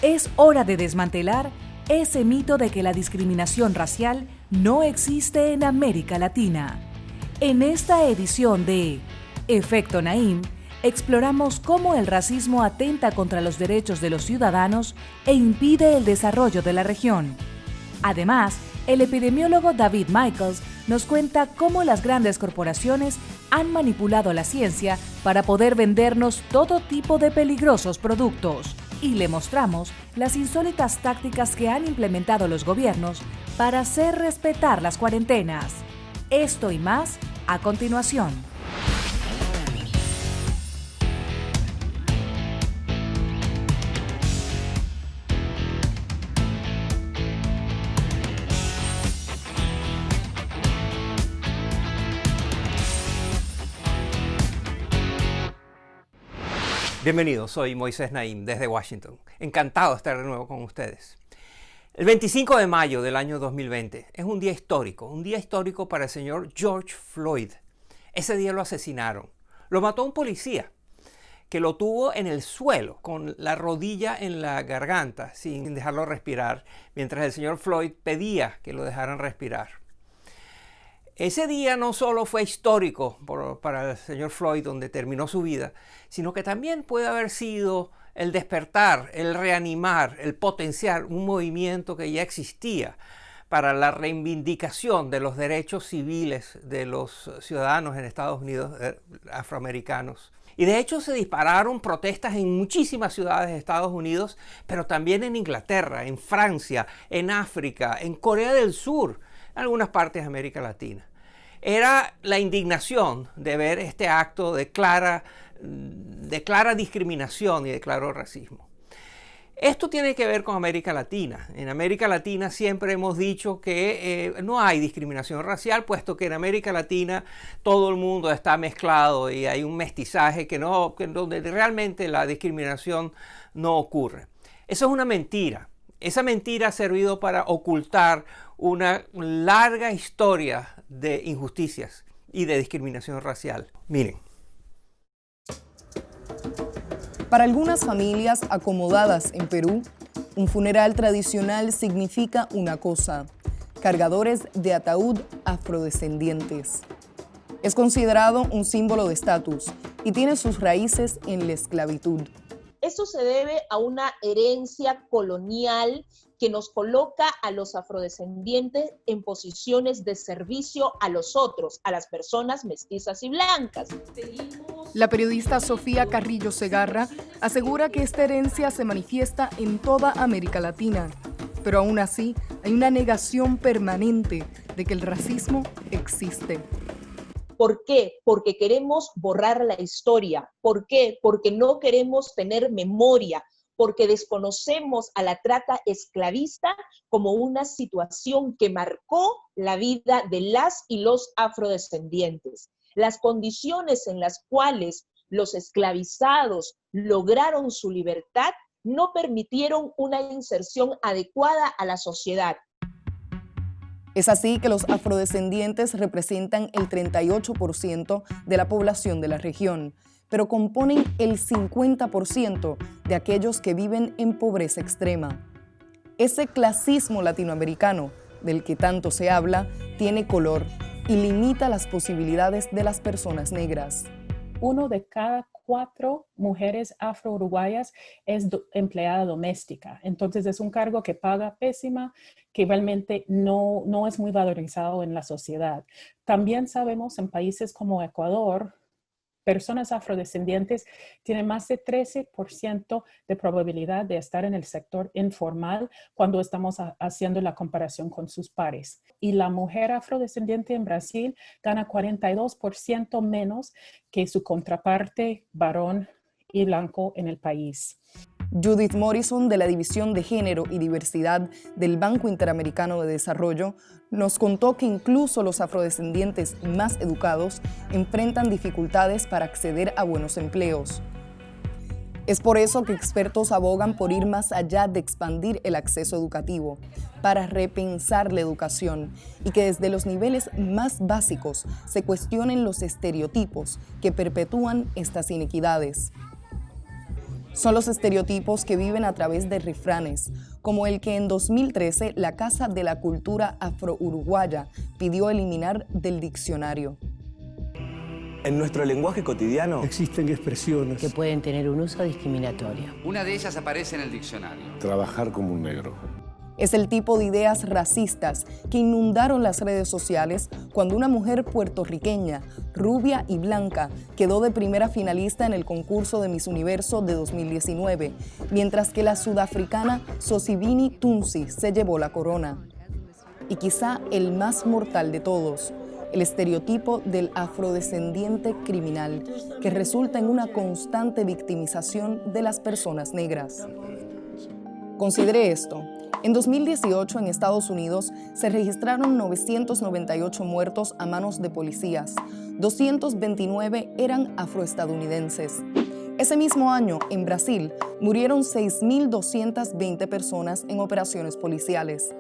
Es hora de desmantelar ese mito de que la discriminación racial no existe en América Latina. En esta edición de Efecto Naim, exploramos cómo el racismo atenta contra los derechos de los ciudadanos e impide el desarrollo de la región. Además, el epidemiólogo David Michaels nos cuenta cómo las grandes corporaciones han manipulado la ciencia para poder vendernos todo tipo de peligrosos productos. Y le mostramos las insólitas tácticas que han implementado los gobiernos para hacer respetar las cuarentenas. Esto y más a continuación. Bienvenidos, soy Moisés Naim desde Washington. Encantado de estar de nuevo con ustedes. El 25 de mayo del año 2020 es un día histórico para el señor George Floyd. Ese día lo asesinaron. Lo mató un policía que lo tuvo en el suelo con la rodilla en la garganta sin dejarlo respirar, mientras el señor Floyd pedía que lo dejaran respirar. Ese día no solo fue histórico para el señor Floyd, donde terminó su vida, sino que también puede haber sido el despertar, el reanimar, el potenciar un movimiento que ya existía para la reivindicación de los derechos civiles de los ciudadanos en Estados Unidos afroamericanos. Y de hecho se dispararon protestas en muchísimas ciudades de Estados Unidos, pero también en Inglaterra, en Francia, en África, en Corea del Sur, en algunas partes de América Latina. Era la indignación de ver este acto de clara discriminación y de claro racismo. Esto tiene que ver con América Latina. En América Latina siempre hemos dicho que no hay discriminación racial, puesto que en América Latina todo el mundo está mezclado y hay un mestizaje donde realmente la discriminación no ocurre. Eso es una mentira. Esa mentira ha servido para ocultar una larga historia de injusticias y de discriminación racial. Miren. Para algunas familias acomodadas en Perú, un funeral tradicional significa una cosa: cargadores de ataúd afrodescendientes. Es considerado un símbolo de estatus y tiene sus raíces en la esclavitud. Eso se debe a una herencia colonial que nos coloca a los afrodescendientes en posiciones de servicio a los otros, a las personas mestizas y blancas. La periodista Sofía Carrillo Segarra asegura que esta herencia se manifiesta en toda América Latina, pero aún así hay una negación permanente de que el racismo existe. ¿Por qué? Porque queremos borrar la historia. ¿Por qué? Porque no queremos tener memoria, porque desconocemos a la trata esclavista como una situación que marcó la vida de las y los afrodescendientes. Las condiciones en las cuales los esclavizados lograron su libertad no permitieron una inserción adecuada a la sociedad. Es así que los afrodescendientes representan el 38% de la población de la región, pero componen el 50% de aquellos que viven en pobreza extrema. Ese clasismo latinoamericano del que tanto se habla tiene color y limita las posibilidades de las personas negras. 1 de cada 4 mujeres afro-uruguayas es empleada doméstica. Entonces es un cargo que paga pésima, que realmente no es muy valorizado en la sociedad. También sabemos en países como Ecuador, personas afrodescendientes tienen más de 13% de probabilidad de estar en el sector informal cuando estamos haciendo la comparación con sus pares. Y la mujer afrodescendiente en Brasil gana 42% menos que su contraparte varón y blanco en el país. Judith Morrison, de la División de Género y Diversidad del Banco Interamericano de Desarrollo, nos contó que incluso los afrodescendientes más educados enfrentan dificultades para acceder a buenos empleos. Es por eso que expertos abogan por ir más allá de expandir el acceso educativo, para repensar la educación y que desde los niveles más básicos se cuestionen los estereotipos que perpetúan estas inequidades. Son los estereotipos que viven a través de refranes, como el que en 2013 la Casa de la Cultura Afro-Uruguaya pidió eliminar del diccionario. En nuestro lenguaje cotidiano existen expresiones que pueden tener un uso discriminatorio. Una de ellas aparece en el diccionario. Trabajar como un negro. Es el tipo de ideas racistas que inundaron las redes sociales cuando una mujer puertorriqueña, rubia y blanca, quedó de primera finalista en el concurso de Miss Universo de 2019, mientras que la sudafricana Sosibini Tunsi se llevó la corona. Y quizá el más mortal de todos, el estereotipo del afrodescendiente criminal, que resulta en una constante victimización de las personas negras. Considere esto. En 2018, en Estados Unidos, se registraron 998 muertos a manos de policías. 229 eran afroestadounidenses. Ese mismo año, en Brasil, murieron 6.220 personas en operaciones policiales.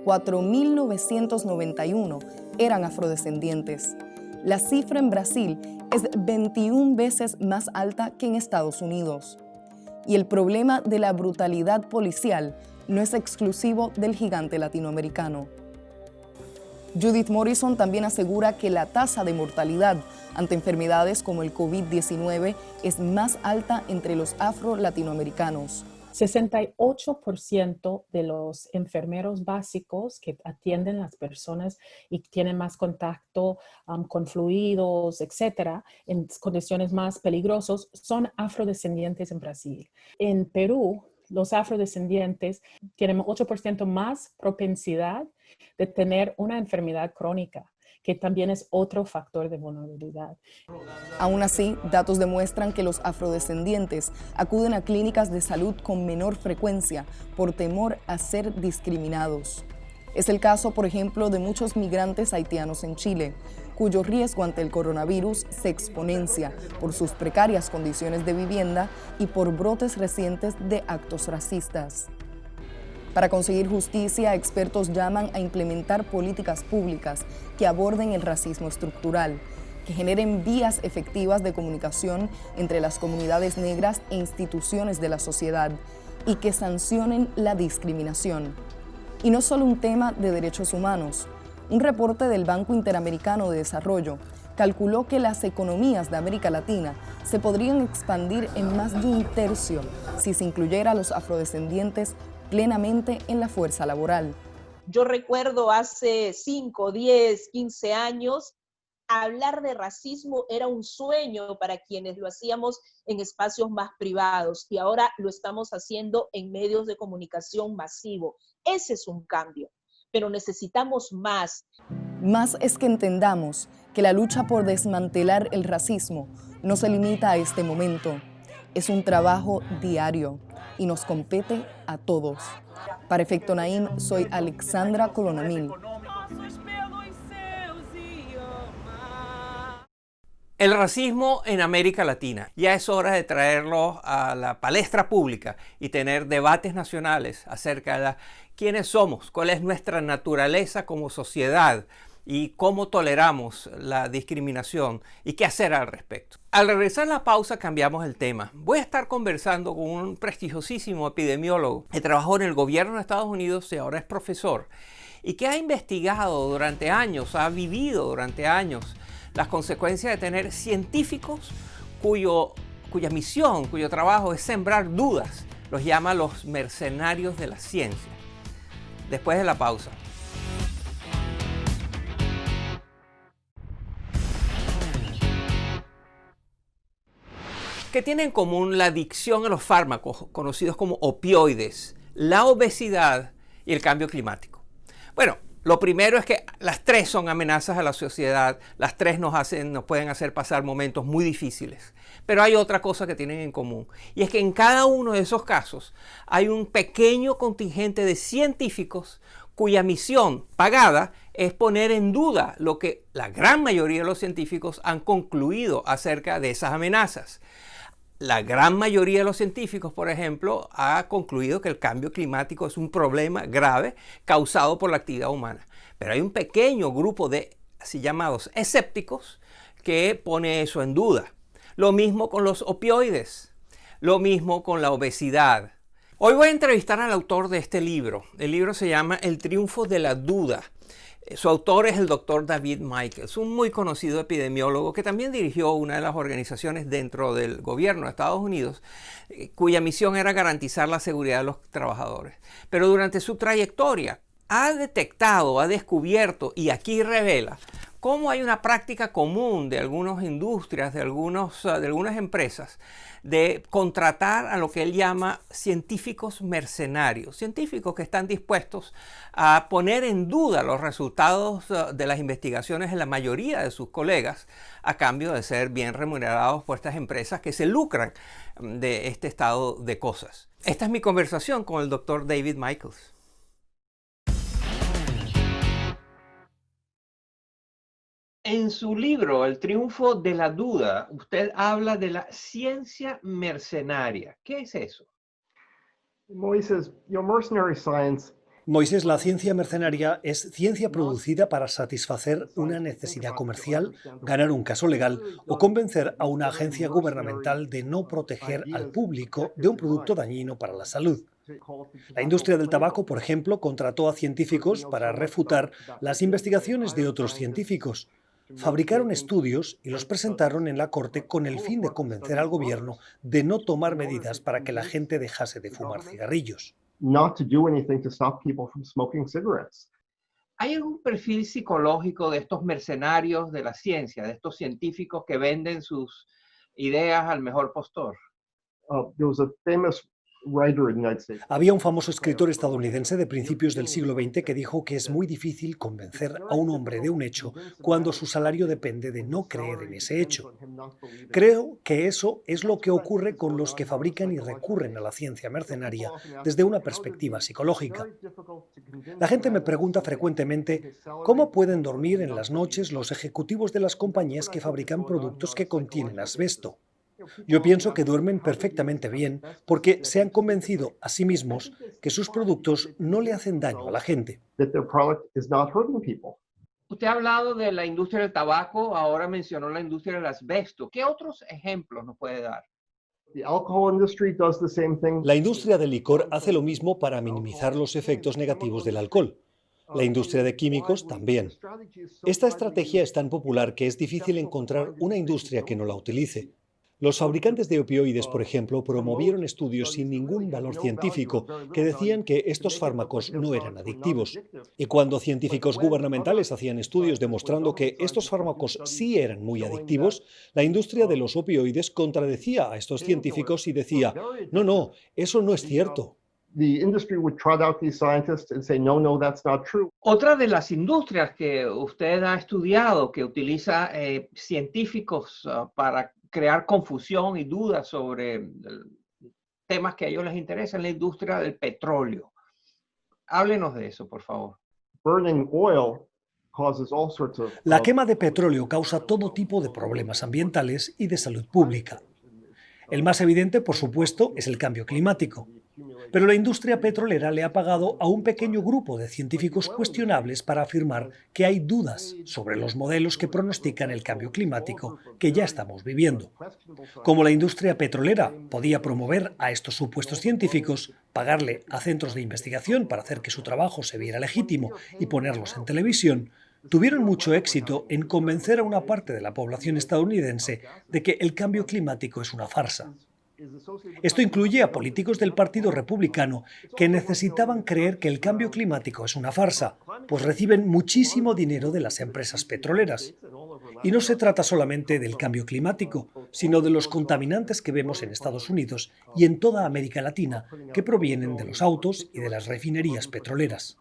4.991 eran afrodescendientes. La cifra en Brasil es 21 veces más alta que en Estados Unidos. Y el problema de la brutalidad policial no es exclusivo del gigante latinoamericano. Judith Morrison también asegura que la tasa de mortalidad ante enfermedades como el COVID-19 es más alta entre los afro-latinoamericanos. 68% de los enfermeros básicos que atienden a las personas y tienen más contacto con fluidos, etcétera, en condiciones más peligrosas, son afrodescendientes en Brasil. En Perú, los afrodescendientes tienen 8% más propensidad de tener una enfermedad crónica, que también es otro factor de vulnerabilidad. Aún así, datos demuestran que los afrodescendientes acuden a clínicas de salud con menor frecuencia por temor a ser discriminados. Es el caso, por ejemplo, de muchos migrantes haitianos en Chile, cuyo riesgo ante el coronavirus se exponencia por sus precarias condiciones de vivienda y por brotes recientes de actos racistas. Para conseguir justicia, expertos llaman a implementar políticas públicas que aborden el racismo estructural, que generen vías efectivas de comunicación entre las comunidades negras e instituciones de la sociedad y que sancionen la discriminación. Y no solo un tema de derechos humanos. Un reporte del Banco Interamericano de Desarrollo calculó que las economías de América Latina se podrían expandir en más de un tercio si se incluyera a los afrodescendientes plenamente en la fuerza laboral. Yo recuerdo hace 5, 10, 15 años, hablar de racismo era un sueño para quienes lo hacíamos en espacios más privados y ahora lo estamos haciendo en medios de comunicación masivo. Ese es un cambio, pero necesitamos más. Más es que entendamos que la lucha por desmantelar el racismo no se limita a este momento. Es un trabajo diario y nos compete a todos. Para Efecto Naim, soy Alexandra Colonamil. El racismo en América Latina. Ya es hora de traerlo a la palestra pública y tener debates nacionales acerca de quiénes somos, cuál es nuestra naturaleza como sociedad y cómo toleramos la discriminación y qué hacer al respecto. Al regresar a la pausa cambiamos el tema. Voy a estar conversando con un prestigiosísimo epidemiólogo que trabajó en el gobierno de Estados Unidos y ahora es profesor y que ha investigado durante años, ha vivido durante años las consecuencias de tener científicos cuya misión, cuyo trabajo es sembrar dudas. Los llama los mercenarios de la ciencia. Después de la pausa. ¿Qué tiene en común la adicción a los fármacos, conocidos como opioides, la obesidad y el cambio climático? Bueno, lo primero es que las tres son amenazas a la sociedad, las tres nos pueden hacer pasar momentos muy difíciles. Pero hay otra cosa que tienen en común, y es que en cada uno de esos casos hay un pequeño contingente de científicos cuya misión pagada es poner en duda lo que la gran mayoría de los científicos han concluido acerca de esas amenazas. La gran mayoría de los científicos, por ejemplo, ha concluido que el cambio climático es un problema grave causado por la actividad humana. Pero hay un pequeño grupo de así llamados escépticos que pone eso en duda. Lo mismo con los opioides. Lo mismo con la obesidad. Hoy voy a entrevistar al autor de este libro. El libro se llama El triunfo de la duda. Su autor es el doctor David Michaels, un muy conocido epidemiólogo que también dirigió una de las organizaciones dentro del gobierno de Estados Unidos, cuya misión era garantizar la seguridad de los trabajadores. Pero durante su trayectoria ha detectado, ha descubierto y aquí revela cómo hay una práctica común de algunas industrias, de algunas empresas, de contratar a lo que él llama científicos mercenarios, científicos que están dispuestos a poner en duda los resultados de las investigaciones de la mayoría de sus colegas a cambio de ser bien remunerados por estas empresas que se lucran de este estado de cosas. Esta es mi conversación con el doctor David Michaels. En su libro, El triunfo de la duda, usted habla de la ciencia mercenaria. ¿Qué es eso? Moisés, la ciencia mercenaria es ciencia producida para satisfacer una necesidad comercial, ganar un caso legal o convencer a una agencia gubernamental de no proteger al público de un producto dañino para la salud. La industria del tabaco, por ejemplo, contrató a científicos para refutar las investigaciones de otros científicos. Fabricaron estudios y los presentaron en la corte con el fin de convencer al gobierno de no tomar medidas para que la gente dejase de fumar cigarrillos. ¿Hay algún perfil psicológico de estos mercenarios de la ciencia, de estos científicos que venden sus ideas al mejor postor? Había un famoso escritor estadounidense de principios del siglo XX que dijo que es muy difícil convencer a un hombre de un hecho cuando su salario depende de no creer en ese hecho. Creo que eso es lo que ocurre con los que fabrican y recurren a la ciencia mercenaria desde una perspectiva psicológica. La gente me pregunta frecuentemente cómo pueden dormir en las noches los ejecutivos de las compañías que fabrican productos que contienen asbesto. Yo pienso que duermen perfectamente bien porque se han convencido a sí mismos que sus productos no le hacen daño a la gente. Usted ha hablado de la industria del tabaco, ahora mencionó la industria del asbesto. ¿Qué otros ejemplos nos puede dar? La industria del licor hace lo mismo para minimizar los efectos negativos del alcohol. La industria de químicos también. Esta estrategia es tan popular que es difícil encontrar una industria que no la utilice. Los fabricantes de opioides, por ejemplo, promovieron estudios sin ningún valor científico que decían que estos fármacos no eran adictivos. Y cuando científicos gubernamentales hacían estudios demostrando que estos fármacos sí eran muy adictivos, la industria de los opioides contradecía a estos científicos y decía, no, eso no es cierto. Otra de las industrias que usted ha estudiado, que utiliza científicos para crear confusión y dudas sobre temas que a ellos les interesan, la industria del petróleo. Háblenos de eso, por favor. La quema de petróleo causa todo tipo de problemas ambientales y de salud pública. El más evidente, por supuesto, es el cambio climático. Pero la industria petrolera le ha pagado a un pequeño grupo de científicos cuestionables para afirmar que hay dudas sobre los modelos que pronostican el cambio climático que ya estamos viviendo. Como la industria petrolera podía promover a estos supuestos científicos, pagarle a centros de investigación para hacer que su trabajo se viera legítimo y ponerlos en televisión, tuvieron mucho éxito en convencer a una parte de la población estadounidense de que el cambio climático es una farsa. Esto incluye a políticos del Partido Republicano que necesitaban creer que el cambio climático es una farsa, pues reciben muchísimo dinero de las empresas petroleras. Y no se trata solamente del cambio climático, sino de los contaminantes que vemos en Estados Unidos y en toda América Latina, que provienen de los autos y de las refinerías petroleras.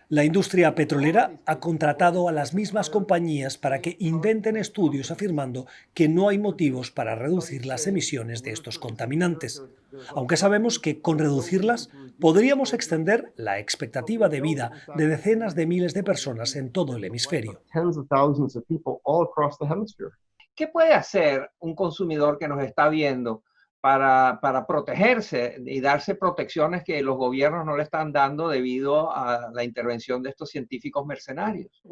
La industria petrolera ha contratado a las mismas compañías para que inventen estudios afirmando que no hay motivos para reducir las emisiones de estos contaminantes, aunque sabemos que con reducirlas podríamos extender la expectativa de vida de decenas de miles de personas en todo el hemisferio. ¿Qué puede hacer un consumidor que nos está viendo para protegerse y darse protecciones que los gobiernos no le están dando debido a la intervención de estos científicos mercenarios?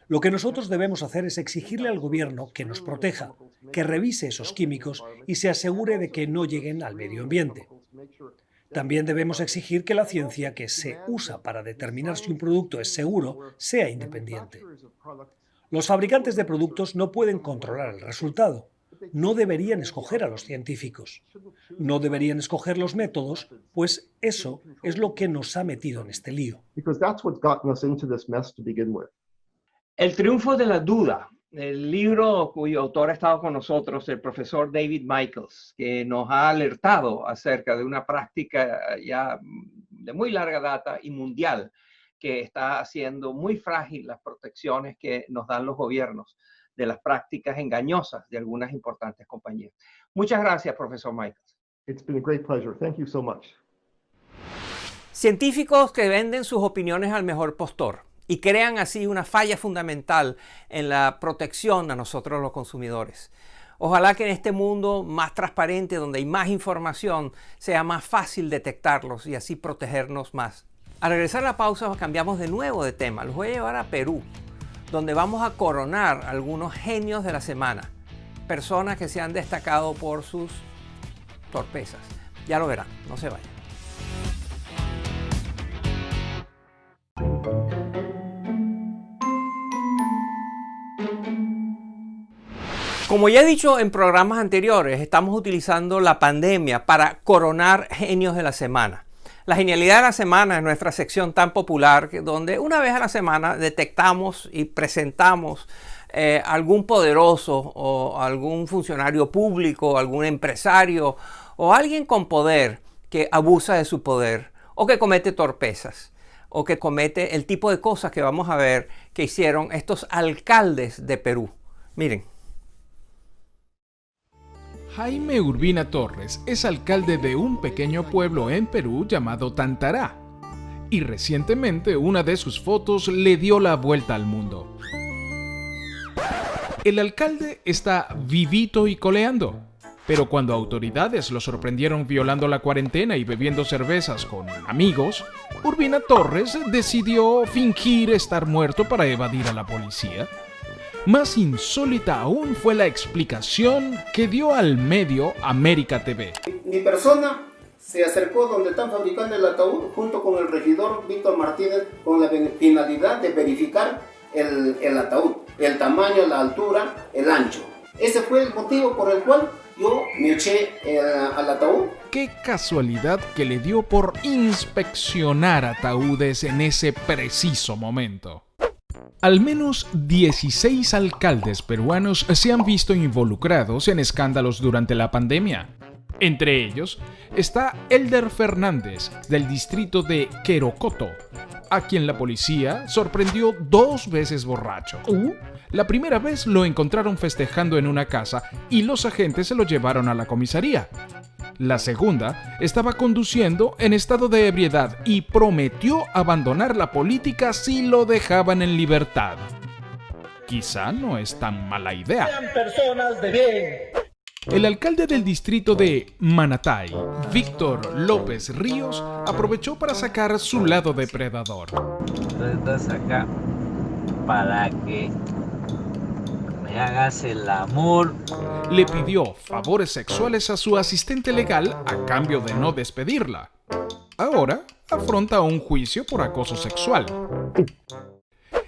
Lo que nosotros debemos hacer es exigirle al gobierno que nos proteja, que revise esos químicos y se asegure de que no lleguen al medio ambiente. También debemos exigir que la ciencia que se usa para determinar si un producto es seguro sea independiente. Los fabricantes de productos no pueden controlar el resultado. No deberían escoger a los científicos. No deberían escoger los métodos, pues eso es lo que nos ha metido en este lío. El triunfo de la duda, el libro cuyo autor ha estado con nosotros, el profesor David Michaels, que nos ha alertado acerca de una práctica ya de muy larga data y mundial que está haciendo muy frágil las protecciones que nos dan los gobiernos de las prácticas engañosas de algunas importantes compañías. Muchas gracias, profesor Michaels. It's been a great pleasure. Thank you so much. Científicos que venden sus opiniones al mejor postor y crean así una falla fundamental en la protección a nosotros los consumidores. Ojalá que en este mundo más transparente, donde hay más información, sea más fácil detectarlos y así protegernos más. Al regresar a la pausa cambiamos de nuevo de tema. Los voy a llevar a Perú, donde vamos a coronar algunos genios de la semana. Personas que se han destacado por sus torpezas. Ya lo verán, no se vayan. Como ya he dicho en programas anteriores, estamos utilizando la pandemia para coronar genios de la semana. La genialidad de la semana es nuestra sección tan popular donde una vez a la semana detectamos y presentamos algún poderoso o algún funcionario público, algún empresario o alguien con poder que abusa de su poder o que comete torpezas o que comete el tipo de cosas que vamos a ver que hicieron estos alcaldes de Perú. Miren. Jaime Urbina Torres es alcalde de un pequeño pueblo en Perú llamado Tantará, y recientemente una de sus fotos le dio la vuelta al mundo. El alcalde está vivito y coleando, pero cuando autoridades lo sorprendieron violando la cuarentena y bebiendo cervezas con amigos, Urbina Torres decidió fingir estar muerto para evadir a la policía. Más insólita aún fue la explicación que dio al medio América TV. Mi persona se acercó donde están fabricando el ataúd junto con el regidor Víctor Martínez con la finalidad de verificar el ataúd, el tamaño, la altura, el ancho. Ese fue el motivo por el cual yo me eché al ataúd. Qué casualidad que le dio por inspeccionar ataúdes en ese preciso momento. Al menos 16 alcaldes peruanos se han visto involucrados en escándalos durante la pandemia. Entre ellos está Elder Fernández, del distrito de Querocoto, a quien la policía sorprendió 2 veces borracho. La primera vez lo encontraron festejando en una casa y los agentes se lo llevaron a la comisaría. La segunda estaba conduciendo en estado de ebriedad y prometió abandonar la política si lo dejaban en libertad. Quizá no es tan mala idea. Sean personas de bien. El alcalde del distrito de Manatay, Víctor López Ríos, aprovechó para sacar su lado depredador. Estás acá para que me hagas el amor. Le pidió favores sexuales a su asistente legal a cambio de no despedirla. Ahora afronta un juicio por acoso sexual.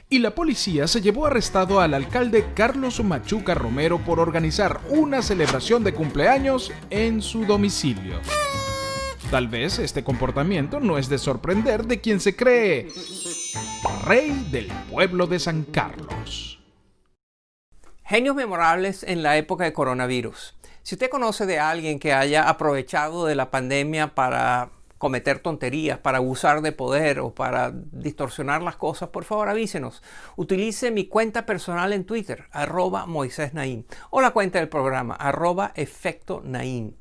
Y la policía se llevó arrestado al alcalde Carlos Machuca Romero por organizar una celebración de cumpleaños en su domicilio. Tal vez este comportamiento no es de sorprender de quien se cree rey del pueblo de San Carlos. Genios memorables en la época de coronavirus. Si usted conoce de alguien que haya aprovechado de la pandemia para cometer tonterías, para abusar de poder o para distorsionar las cosas, por favor avísenos. Utilice mi cuenta personal en Twitter, @MoisésNaim, o la cuenta del programa, @EfectoNaim.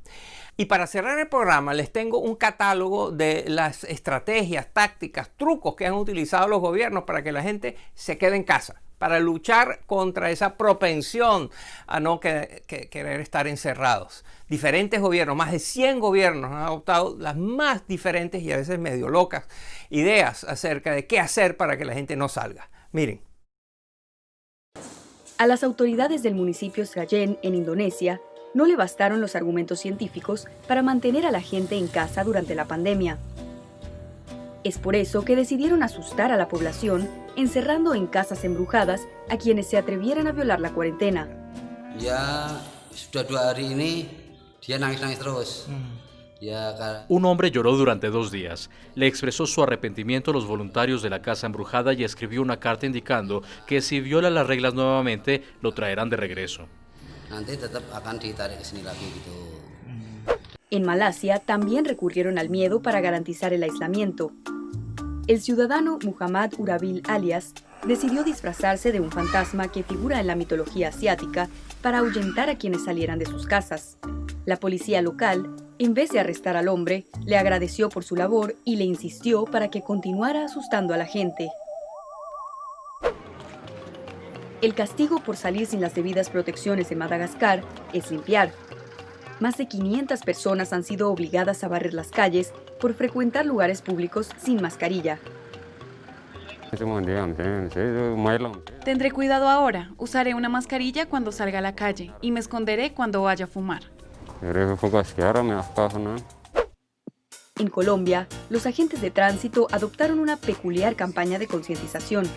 Y para cerrar el programa les tengo un catálogo de las estrategias, tácticas, trucos que han utilizado los gobiernos para que la gente se quede en casa, para luchar contra esa propensión a no querer estar encerrados. Diferentes gobiernos, más de 100 gobiernos han adoptado las más diferentes y a veces medio locas ideas acerca de qué hacer para que la gente no salga. Miren. A las autoridades del municipio Sragen, en Indonesia, no le bastaron los argumentos científicos para mantener a la gente en casa durante la pandemia. Es por eso que decidieron asustar a la población, encerrando en casas embrujadas a quienes se atrevieran a violar la cuarentena. Ya sudah 2 hari ini dia nangis-nangis terus. Un hombre lloró durante 2 días. Le expresó su arrepentimiento a los voluntarios de la casa embrujada y escribió una carta indicando que si viola las reglas nuevamente, lo traerán de regreso. En Malasia también recurrieron al miedo para garantizar el aislamiento. El ciudadano Muhammad Urabil Alias decidió disfrazarse de un fantasma que figura en la mitología asiática para ahuyentar a quienes salieran de sus casas. La policía local, en vez de arrestar al hombre, le agradeció por su labor y le insistió para que continuara asustando a la gente. El castigo por salir sin las debidas protecciones en Madagascar es limpiar. Más de 500 personas han sido obligadas a barrer las calles por frecuentar lugares públicos sin mascarilla. Tendré cuidado ahora, usaré una mascarilla cuando salga a la calle y me esconderé cuando vaya a fumar. En Colombia, los agentes de tránsito adoptaron una peculiar campaña de concientización.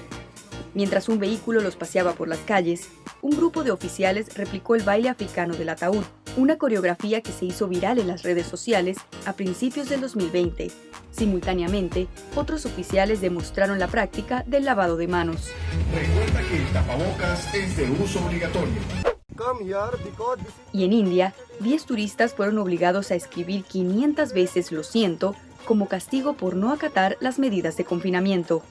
Mientras un vehículo los paseaba por las calles, un grupo de oficiales replicó el baile africano del ataúd, una coreografía que se hizo viral en las redes sociales a principios del 2020. Simultáneamente, otros oficiales demostraron la práctica del lavado de manos. Recuerda que el tapabocas es de uso obligatorio. Y en India, 10 turistas fueron obligados a escribir 500 veces "lo siento" como castigo por no acatar las medidas de confinamiento.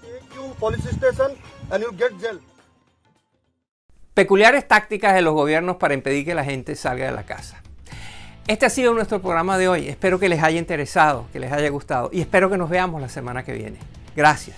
Peculiares tácticas de los gobiernos para impedir que la gente salga de la casa. Este ha sido nuestro programa de hoy. Espero que les haya interesado, que les haya gustado y espero que nos veamos la semana que viene. Gracias.